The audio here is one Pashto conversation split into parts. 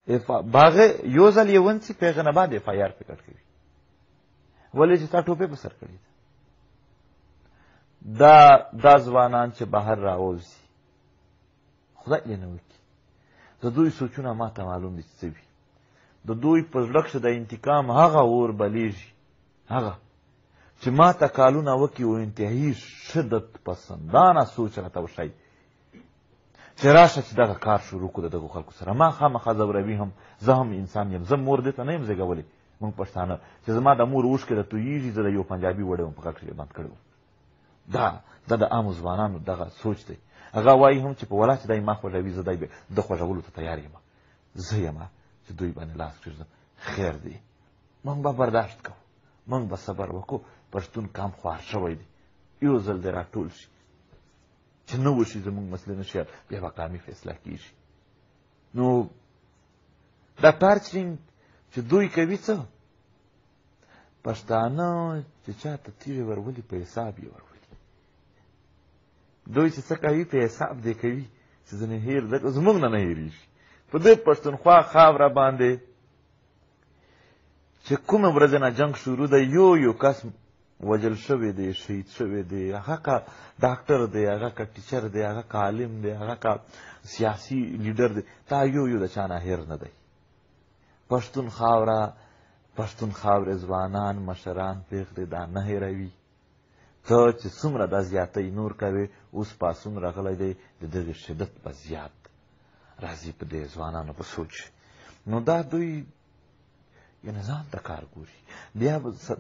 باغه یو ځل یې ونڅي پیغه نه بعد FIR پې کټ کوي ولې چې تا ټوپې په سر کړې ده دا ځوانان چې بهر راوځي خدای دې نه وکړي د دوی سوچونه ما ته معلوم دي څه وي د دوی په زړه کښې د انتقام هغه اور بلیږي هغه چې ما ته کالونه وکړي او انتهایي شدت پسندانه سوچ راته وښایي چې راشه چې دغه کار شروع کړو د دغو خلکو سره ما خامخا ځوروي هم زه هم انسان یم زه مور دې ته نه یم زېږولی موږ پښتانه چې زما د مور اوښکې د تویېږي زه د یو پنجابي وړی وم په غږ کښې بند کړی وم دا د عامو ځوانانو دغه سوچ دی هغه وایي هم چې په ولا چې دی ما خوږوي زه دی د خوږولو ته تیار یم زه یم چې دوی باندې لاس کېږدم خیر دی موږ به برداشت کوو موږ به صبر وکړو پښتون کام خوار شوی دی یو ځل دی راټول شي چې نه وشي زموږ مسلې نه شي بیا به قامي فیصله کېږي نو دا ټارچرینګ چې دوی کوي څه پښتانه چې چا ته تیږې ورولي په حساب یې ورولي دوی چې څه کوي په حساب دی کوي چې ځینې هېر زموږ نه نه هېرېږي په دې پښتونخوا خاوره باندې چې کومه ورځ نه جنګ شروع دی یو کس وجل شوی دی شهید شوی دی هغه که ډاکټر دی هغه که ټیچر دی هغه که عالم دی هغه که سیاسي لیډر دی تا یو د چا نه هېر نه دی پښتون خاوره پښتون خاورې ځوانان مشران پېغلې دا نه هېروي ته چې څومره دا زیاتی نور کوې اوس پاڅون راغلی دی د دغې شدت به زیات راځي په دې ځوانانو په سوچ نو دا دوی یعنې ځان ته کار ګوري بیا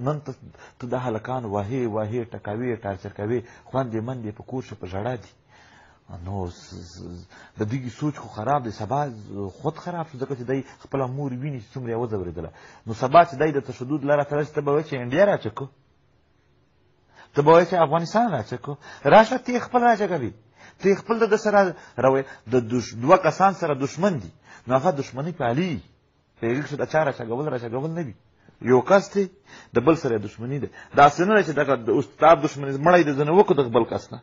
نن ته دا هلکان وهې ټکوې ټارچر کوې خوندې مندې په کور شي په ژړا دي نو د دوی سوچ خو خراب دی سبا خود خراب شو ځکه چې دی خپله مور ویني چې څومره یې وځورېدله نو سبا چې دی د تشدد لاره ته راشي ته به وایې چې انډیا راچکو ته به وایې چې افغانستان راچکو راشه ته خپل راچکوي ته خپل د سره روی د دوه کسان سره دشمن دي نو هغه دشمني پالي په هغې کښې د چا راچګول نه وي یو کس دی د بل سره دشمني ده داسې نه ده چې دغه د استاد دشمني مړی د ځنې وکړو دغه بل کس نه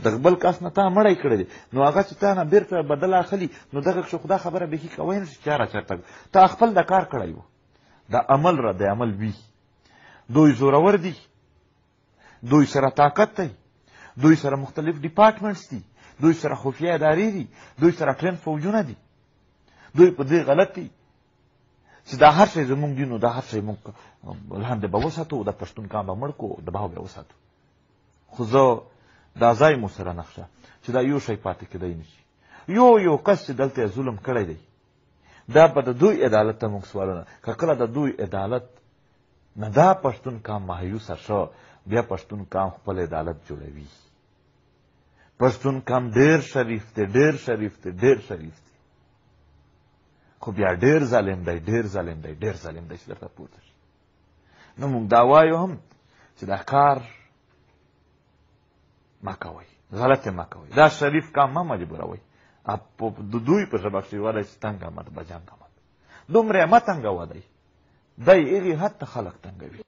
دغه بل کس نه تا مړی کړی دی نو هغه چې تا نه بېرته بدل اخلي نو دغه کښې خو دا خبره بیخي کوی نه شي چا راچرته تا خپل د کار کړی و دا عمل را د عمل وي دوی زورور دي دوی سره طاقت دی دوی سره مختلف ډیپارټمنټس دي دوی سره خفیه ادارې دي دوی سره ټرین فوجونه دي دوی په دې غلط دي چې دا هر شی زموږ دي نو دا هر شی موږ لاندې به وساتو د پښتون کام به مړ کړو د بهاو به وساتو خو زه دا ځای مو سره نقشه چې دا یو شی پاتې کېدی نه شي یو کس چې دلته یې ظلم کړی دی دا به د دوی عدالت ته موږ سوالونه که کله د دوی عدالت نه دا پښتون کام مایوسه شو بیا پښتون کام خپل عدالت جوړوي پښتون کام ډېر شریف دی ډېر شریف دی ډېر شریف دی خو بیا ډېر ظالم دی ډېر ظالم دی ډېر ظالم دی چې درته پورته شي نو موږ دا وایو هم چې دا کار مه کوئ غلط یې مه کوئ دا شریف کام مه مجبوروئ د دوی په ژبه کښې ویلی چې تنګ آمد به جنګ آمد دومره یې مه تنګوه دی هغې حد ته خلک تنګوي